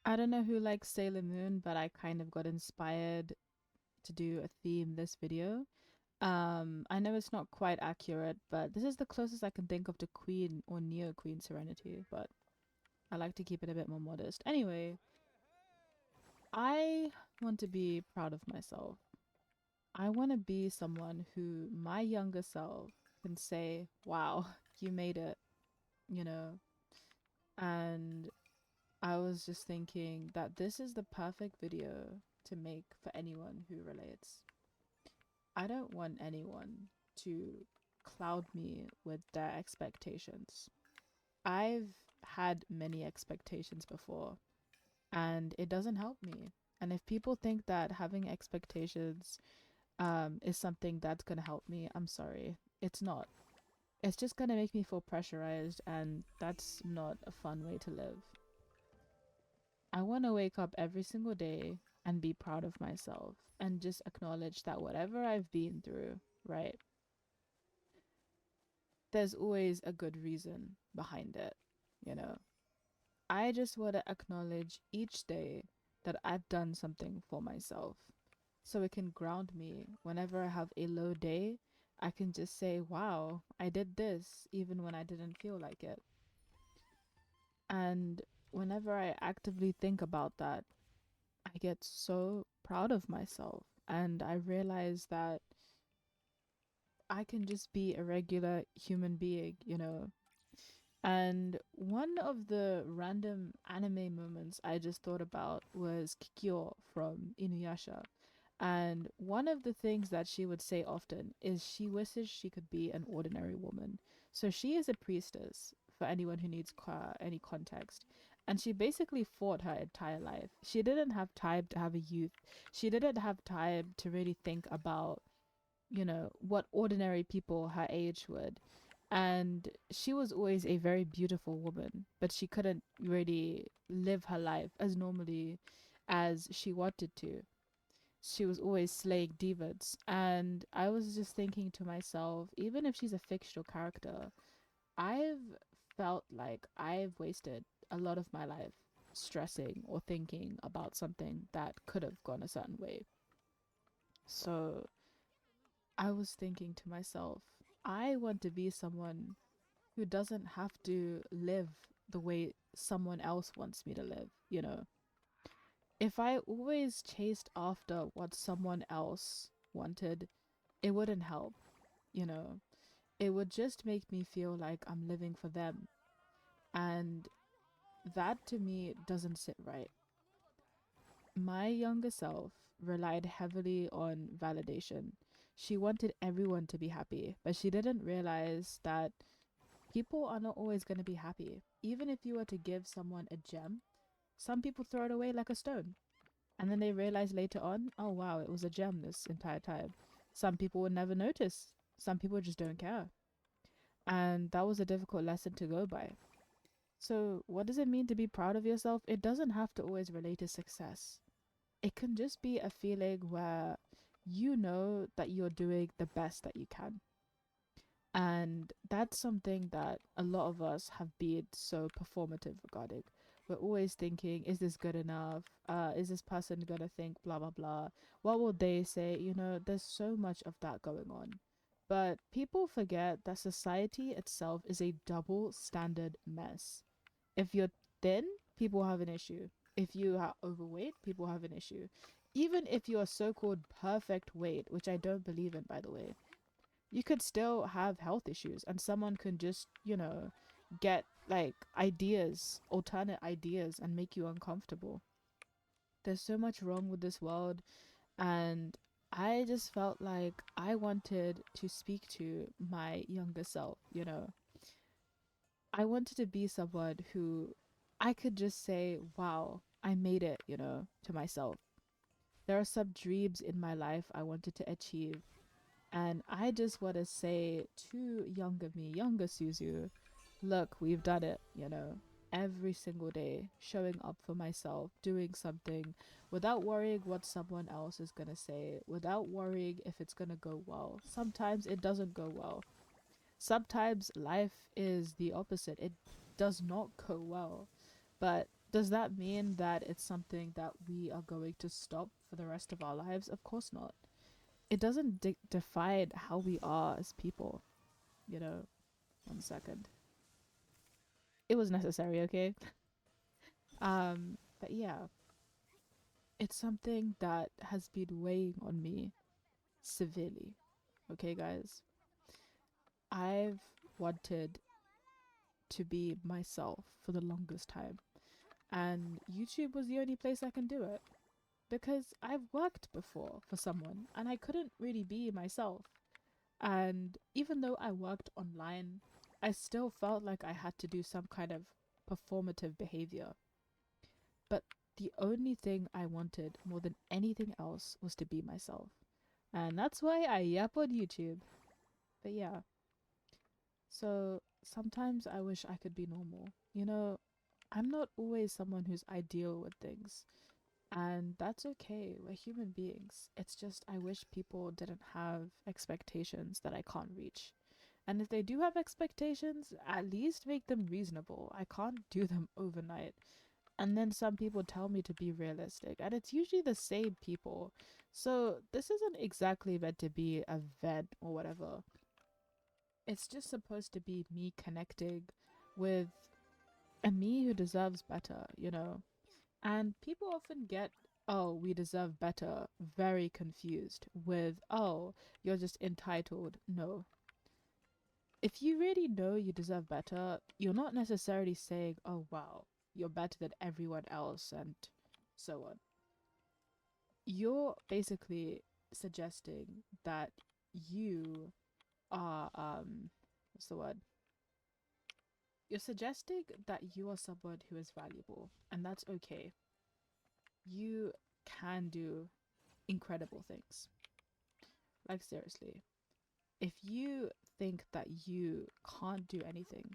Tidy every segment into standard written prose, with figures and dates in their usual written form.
I don't know who likes Sailor Moon, but I kind of got inspired to do a theme this video. I know it's not quite accurate, but this is the closest I can think of to Queen or Neo Queen Serenity, but I like to keep it a bit more modest. Anyway, I want to be proud of myself. I want to be someone who my younger self can say, wow, you made it, you know? And I was just thinking that this is the perfect video to make for anyone who relates. I don't want anyone to cloud me with their expectations. I've had many expectations before, and it doesn't help me. And if people think that having expectations is something that's gonna help me, I'm sorry. It's not. It's just gonna make me feel pressurized, and that's not a fun way to live. I want to wake up every single day and be proud of myself and just acknowledge that whatever I've been through, right, there's always a good reason behind it, you know? I just want to acknowledge each day that I've done something for myself so it can ground me. Whenever I have a low day, I can just say, wow, I did this even when I didn't feel like it. And whenever I actively think about that, I get so proud of myself. And I realize that I can just be a regular human being, you know? And one of the random anime moments I just thought about was Kikyo from Inuyasha. And one of the things that she would say often is she wishes she could be an ordinary woman. So she is a priestess, for anyone who needs any context. And she basically fought her entire life. She didn't have time to have a youth. She didn't have time to really think about, what ordinary people her age would. And she was always a very beautiful woman, but she couldn't really live her life as normally as she wanted to. She was always slaying demons. And I was just thinking to myself, even if she's a fictional character, I've felt like I've wasted a lot of my life stressing or thinking about something that could have gone a certain way. So I was thinking to myself, I want to be someone who doesn't have to live the way someone else wants me to live, you know? If I always chased after what someone else wanted, it wouldn't help, you know? It would just make me feel like I'm living for them. And that to me doesn't sit right. My younger self relied heavily on validation. She wanted everyone to be happy, but she didn't realize that people are not always going to be happy. Even if you were to give someone a gem, some people throw it away like a stone. And then they realize later on, oh wow, it was a gem this entire time. Some people would never notice. Some people just don't care. And that was a difficult lesson to go by. So, what does it mean to be proud of yourself? It doesn't have to always relate to success. It can just be a feeling where you know that you're doing the best that you can. And that's something that a lot of us have been so performative regarding. We're always thinking, is this good enough? Is this person gonna think blah blah blah? What will they say? There's so much of that going on. But people forget that society itself is a double standard mess. If you're thin, people have an issue. If you are overweight, people have an issue. Even if you're so called perfect weight, which I don't believe in, by the way, you could still have health issues and someone can just, get like ideas, alternate ideas, and make you uncomfortable. There's so much wrong with this world, and I just felt like I wanted to speak to my younger self, I wanted to be someone who I could just say, wow, I made it, to myself. There are some dreams in my life I wanted to achieve. And I just want to say to younger me, younger Suzu, look, we've done it, every single day, showing up for myself, doing something without worrying what someone else is going to say, without worrying if it's going to go well. Sometimes it doesn't go well. Sometimes life is the opposite, it does not go well. But Does that mean that it's something that we are going to stop for the rest of our lives? Of course not. It doesn't define how we are as people, you know? One second. It was necessary, okay? But yeah, it's something that has been weighing on me severely. Okay, guys? I've wanted to be myself for the longest time, and YouTube was the only place I can do it because I've worked before for someone and I couldn't really be myself. And even though I worked online, I still felt like I had to do some kind of performative behavior. But the only thing I wanted more than anything else was to be myself. And that's why I yap on YouTube. But yeah, so sometimes I wish I could be normal. You know, I'm not always someone who's ideal with things. And that's okay. We're human beings. It's just I wish people didn't have expectations that I can't reach. And if they do have expectations, at least make them reasonable. I can't do them overnight. And then some people tell me to be realistic, and it's usually the same people. So this isn't exactly meant to be a vent or whatever. It's just supposed to be me connecting with a me who deserves better, you know? And people often get, oh, we deserve better, very confused with, oh, you're just entitled. No. If you really know you deserve better, you're not necessarily saying, oh, wow, you're better than everyone else and so on. You're basically suggesting that you are, what's the word? You're suggesting that you are someone who is valuable, and that's okay. You can do incredible things. Like, seriously. If you think that you can't do anything,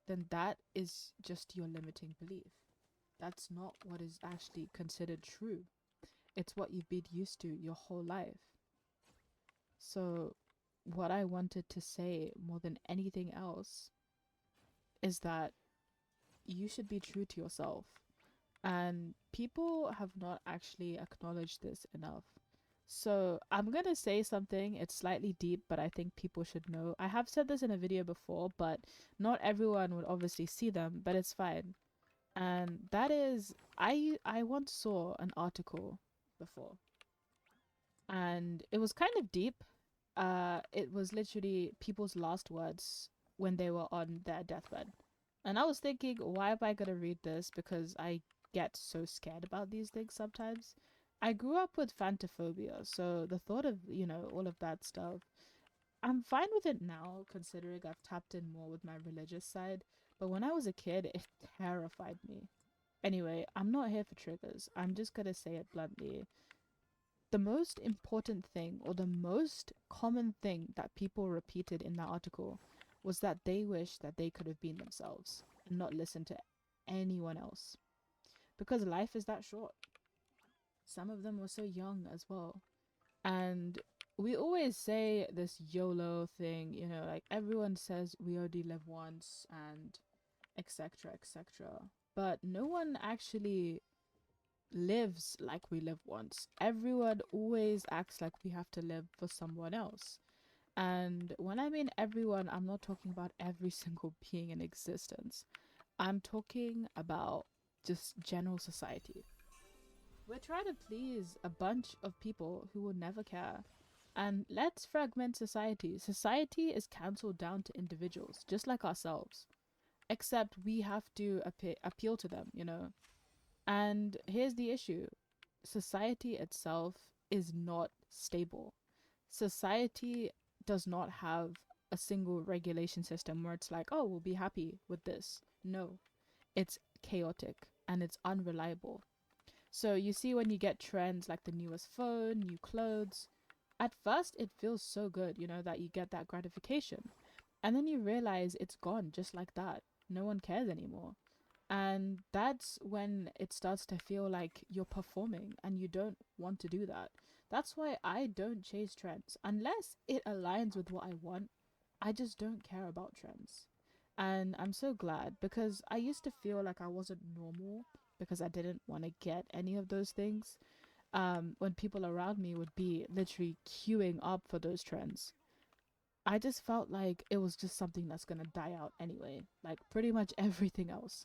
then that is just your limiting belief. That's not what is actually considered true. It's what you've been used to your whole life. So, what I wanted to say more than anything else is that you should be true to yourself. And people have not actually acknowledged this enough. So I'm gonna say something, it's slightly deep, but I think people should know. I have said this in a video before, but not everyone would obviously see them, but it's fine. And that is, I once saw an article before, and it was kind of deep. It was literally people's last words when they were on their deathbed. And I was thinking, why am I gonna read this? Because I get so scared about these things sometimes. I grew up with phantophobia, so the thought of, you know, all of that stuff, I'm fine with it now, considering I've tapped in more with my religious side. But when I was a kid, it terrified me. Anyway, I'm not here for triggers. I'm just gonna say it bluntly. The most important thing, or the most common thing that people repeated in that article, was that they wish that they could have been themselves and not listen to anyone else. Because life is that short. Some of them were so young as well. And we always say this YOLO thing, you know, like everyone says we only live once and etc. etc. But no one actually lives like we live once. Everyone always acts like we have to live for someone else. And when I mean everyone, I'm not talking about every single being in existence. I'm talking about just general society. We're trying to please a bunch of people who will never care. And let's fragment society. Society is cancelled down to individuals, just like ourselves. Except we have to appeal to them, you know? And here's the issue: society itself is not stable. Society does not have a single regulation system where it's like, oh, we'll be happy with this. No, it's chaotic and it's unreliable. So you see, when you get trends like the newest phone, new clothes, at first it feels so good, you know, that you get that gratification. And then you realize it's gone just like that. No one cares anymore. And that's when it starts to feel like you're performing and you don't want to do that. That's why I don't chase trends. Unless it aligns with what I want, I just don't care about trends. And I'm so glad because I used to feel like I wasn't normal because I didn't want to get any of those things. When people around me would be literally queuing up for those trends, I just felt like it was just something that's gonna die out anyway, like pretty much everything else.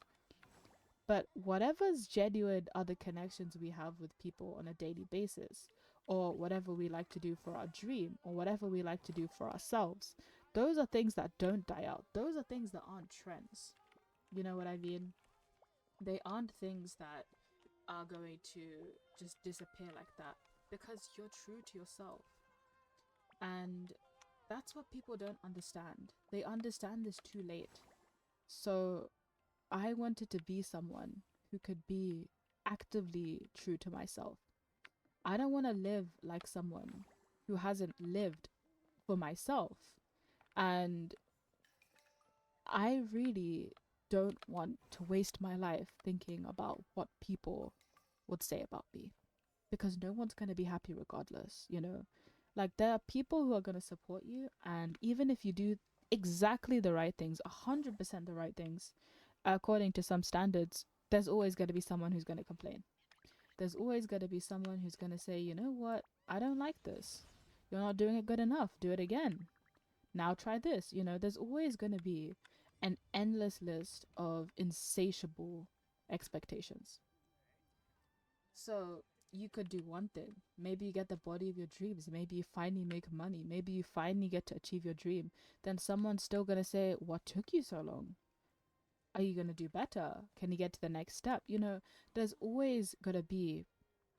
But whatever's genuine are the connections we have with people on a daily basis, or whatever we like to do for our dream, or whatever we like to do for ourselves. Those are things that don't die out. Those are things that aren't trends. You know what I mean? They aren't things that are going to just disappear like that because you're true to yourself. And that's what people don't understand. They understand this too late. So I wanted to be someone who could be actively true to myself. I don't want to live like someone who hasn't lived for myself. And I really don't want to waste my life thinking about what people would say about me because no one's going to be happy regardless, you know? Like, there are people who are going to support you, and even if you do exactly the right things, 100% the right things, according to some standards, there's always going to be someone who's going to complain. There's always going to be someone who's going to say, you know what, I don't like this. You're not doing it good enough. Do it again. Now try this. You know, there's always going to be an endless list of insatiable expectations. So you could do one thing. Maybe you get the body of your dreams. Maybe you finally make money. Maybe you finally get to achieve your dream. Then someone's still going to say, what took you so long? Are you going to do better? Can you get to the next step? You know, there's always going to be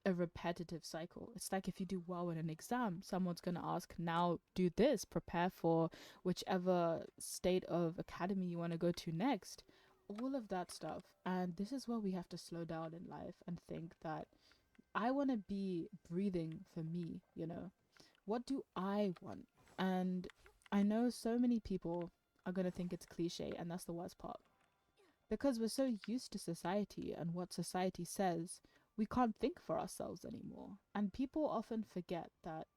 a repetitive cycle. It's like if you do well in an exam, someone's going to ask, now do this, prepare for whichever state of academy you want to go to next. All of that stuff. And this is where we have to slow down in life and think that I want to be breathing for me, you know? What do I want? And I know so many people are going to think it's cliche, and that's the worst part. Because we're so used to society and what society says, we can't think for ourselves anymore. And people often forget that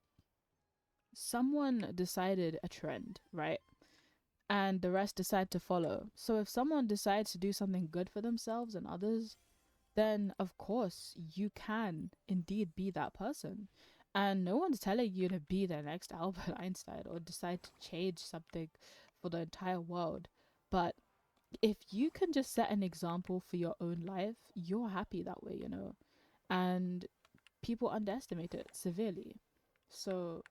someone decided a trend, right? And the rest decide to follow. So if someone decides to do something good for themselves and others, then of course you can indeed be that person. And no one's telling you to be the next Albert Einstein or decide to change something for the entire world. But if you can just set an example for your own life, you're happy that way, you know? And people underestimate it severely. So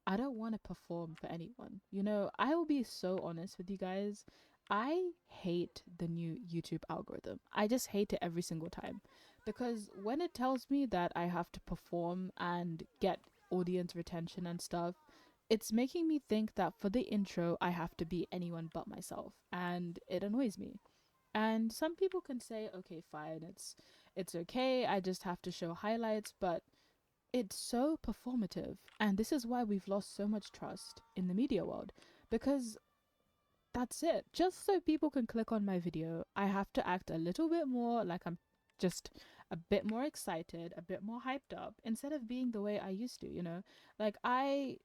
I don't want to perform for anyone. You know, I will be so honest with you guys. I hate the new YouTube algorithm. I just hate it every single time. Because when it tells me that I have to perform and get audience retention and stuff, it's making me think that for the intro, I have to be anyone but myself. And it annoys me. And some people can say, okay, fine, it's okay. I just have to show highlights, but it's so performative, and this is why we've lost so much trust in the media world, because that's it. Just so people can click on my video, I have to act a little bit more like I'm just a bit more excited, a bit more hyped up, instead of being the way I used to, you know? Like, I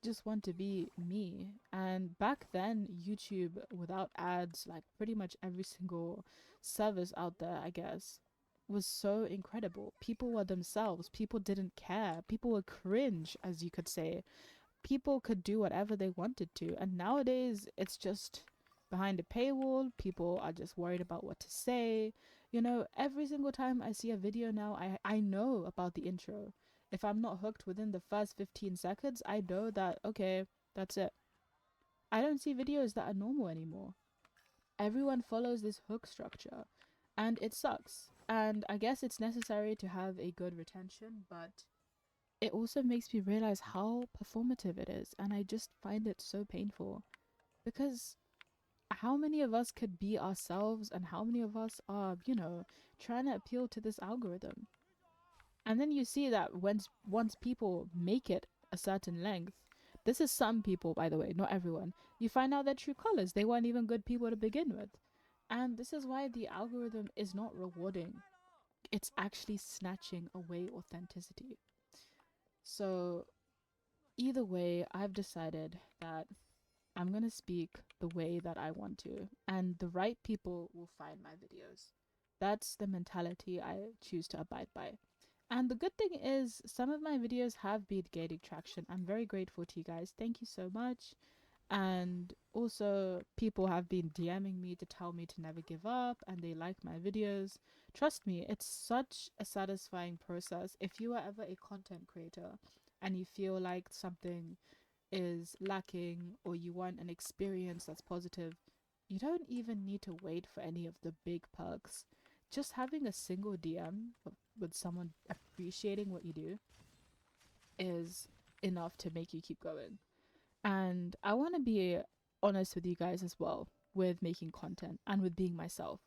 just want to be me. And back then, YouTube without ads, like pretty much every single service out there, I guess, was so incredible. People were themselves. People didn't care. People were cringe, as you could say. People could do whatever they wanted to. And nowadays, it's just behind a paywall. People are just worried about what to say. You know, every single time I see a video now, I know about the intro. If I'm not hooked within the first 15 seconds, I know that, okay, that's it. I don't see videos that are normal anymore. Everyone follows this hook structure, and it sucks. And I guess it's necessary to have a good retention, but it also makes me realize how performative it is, and I just find it so painful. Because how many of us could be ourselves, and how many of us are, you know, trying to appeal to this algorithm? And then you see that once people make it a certain length, this is some people, by the way, not everyone, you find out their true colors. They weren't even good people to begin with. And this is why the algorithm is not rewarding. It's actually snatching away authenticity. So either way, I've decided that I'm gonna speak the way that I want to, and the right people will find my videos. That's the mentality I choose to abide by. And the good thing is, some of my videos have been gaining traction. I'm very grateful to you guys. Thank you so much. And also, people have been DMing me to tell me to never give up and they like my videos. Trust me, it's such a satisfying process. If you are ever a content creator and you feel like something is lacking or you want an experience that's positive, you don't even need to wait for any of the big perks. Just having a single DM with someone appreciating what you do is enough to make you keep going. And I want to be honest with you guys as well with making content and with being myself.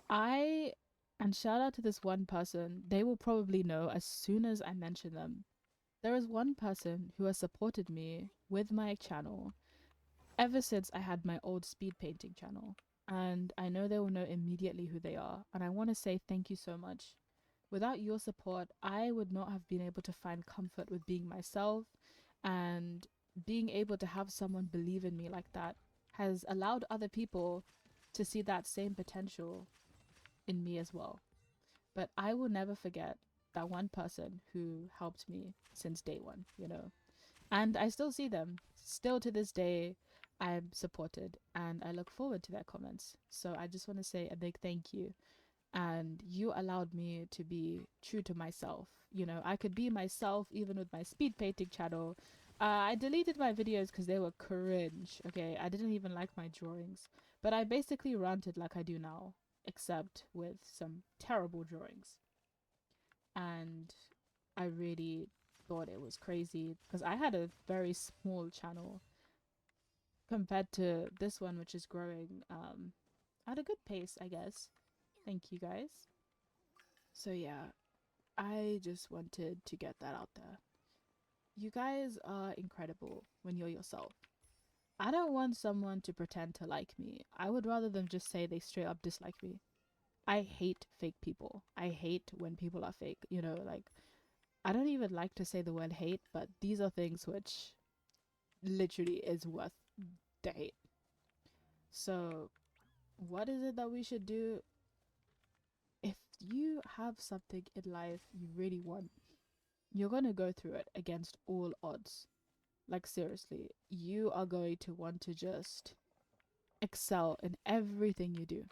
I, and shout out to this one person, they will probably know as soon as I mention them. There is one person who has supported me with my channel ever since I had my old speed painting channel. And I know they will know immediately who they are. And I want to say thank you so much. Without your support, I would not have been able to find comfort with being myself, and being able to have someone believe in me like that has allowed other people to see that same potential in me as well. But I will never forget that one person who helped me since day one, you know. And I still see them. Still to this day, I'm supported and I look forward to their comments. So I just want to say a big thank you. And you allowed me to be true to myself. You know, I could be myself even with my speed painting channel. I deleted my videos because they were cringe. Okay, I didn't even like my drawings. But I basically ranted like I do now, except with some terrible drawings. And I really thought it was crazy because I had a very small channel compared to this one, which is growing at a good pace, I guess. Thank you guys. So, yeah, I just wanted to get that out there. You guys are incredible when you're yourself. I don't want someone to pretend to like me. I would rather them just say they straight up dislike me. I hate fake people. I hate when people are fake. You know, like, I don't even like to say the word hate, but these are things which literally is worth the hate. So, what is it that we should do? If you have something in life you really want, you're going to go through it against all odds. Like, seriously, you are going to want to just excel in everything you do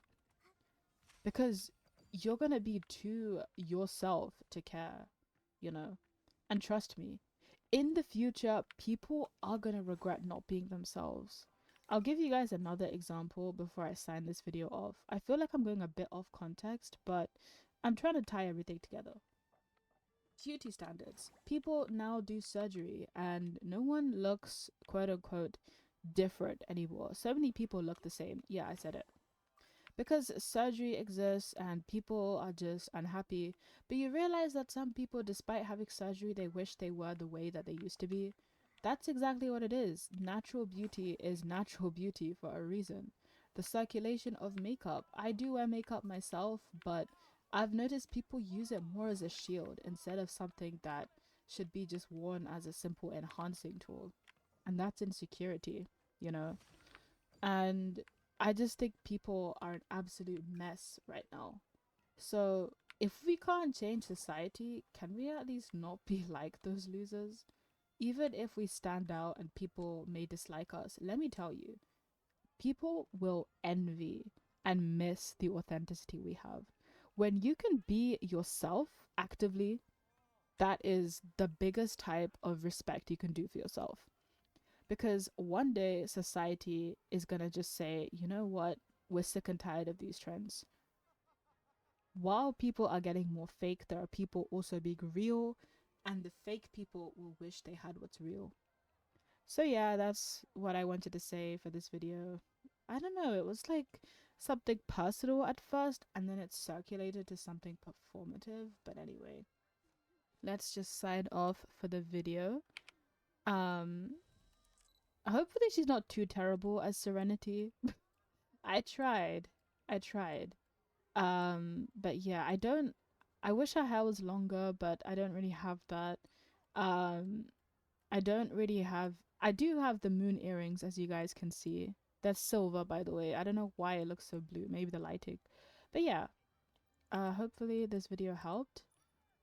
because you're going to be too yourself to care, you know? And trust me, in the future, people are going to regret not being themselves. I'll give you guys another example before I sign this video off. I feel like I'm going a bit off context, but I'm trying to tie everything together. Beauty standards. People now do surgery and no one looks quote unquote different anymore. So many people look the same. Yeah, I said it. Because surgery exists and people are just unhappy. But you realize that some people, despite having surgery, they wish they were the way that they used to be. That's exactly what it is. Natural beauty is natural beauty for a reason. The circulation of makeup. I do wear makeup myself, but I've noticed people use it more as a shield instead of something that should be just worn as a simple enhancing tool. And that's insecurity, you know? And I just think people are an absolute mess right now. So if we can't change society, can we at least not be like those losers? Even if we stand out and people may dislike us, let me tell you, people will envy and miss the authenticity we have. When you can be yourself actively, that is the biggest type of respect you can do for yourself. Because one day society is going to just say, you know what, we're sick and tired of these trends. While people are getting more fake, there are people also being real, and the fake people will wish they had what's real. So yeah, that's what I wanted to say for this video. I don't know, it was like something personal at first, and then it circulated to something performative. But anyway, let's just sign off for the video. Um, Hopefully she's not too terrible as Serenity. I tried. I tried. But yeah, I wish her hair was longer, but I don't really have that. Um, I don't really have I do have the moon earrings, as you guys can see. That's silver, by the way. I don't know why it looks so blue. Maybe the lighting. But yeah, hopefully this video helped.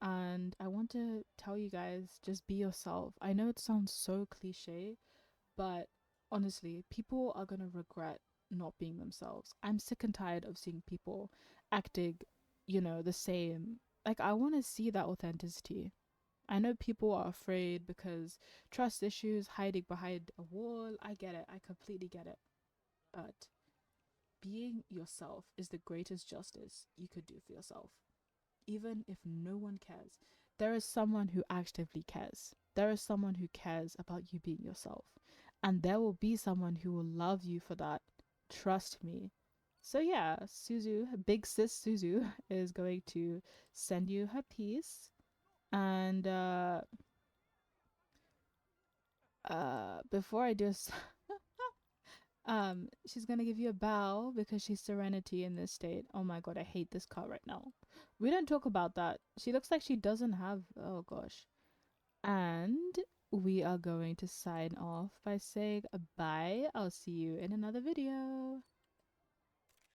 And I want to tell you guys, just be yourself. I know it sounds so cliche, but honestly, people are going to regret not being themselves. I'm sick and tired of seeing people acting, the same. Like, I want to see that authenticity. I know people are afraid because trust issues, hiding behind a wall. I get it. I completely get it. But being yourself is the greatest justice you could do for yourself. Even if no one cares, there is someone who actively cares. There is someone who cares about you being yourself. And there will be someone who will love you for that. Trust me. So, yeah, Suzu, big sis Suzu, is going to send you her piece. And before I do, she's gonna give you a bow because she's Serenity in this state. Oh my god, I hate this car right now. We don't talk about that. She looks like she doesn't have. Oh gosh. And we are going to sign off by saying bye. I'll see you in another video.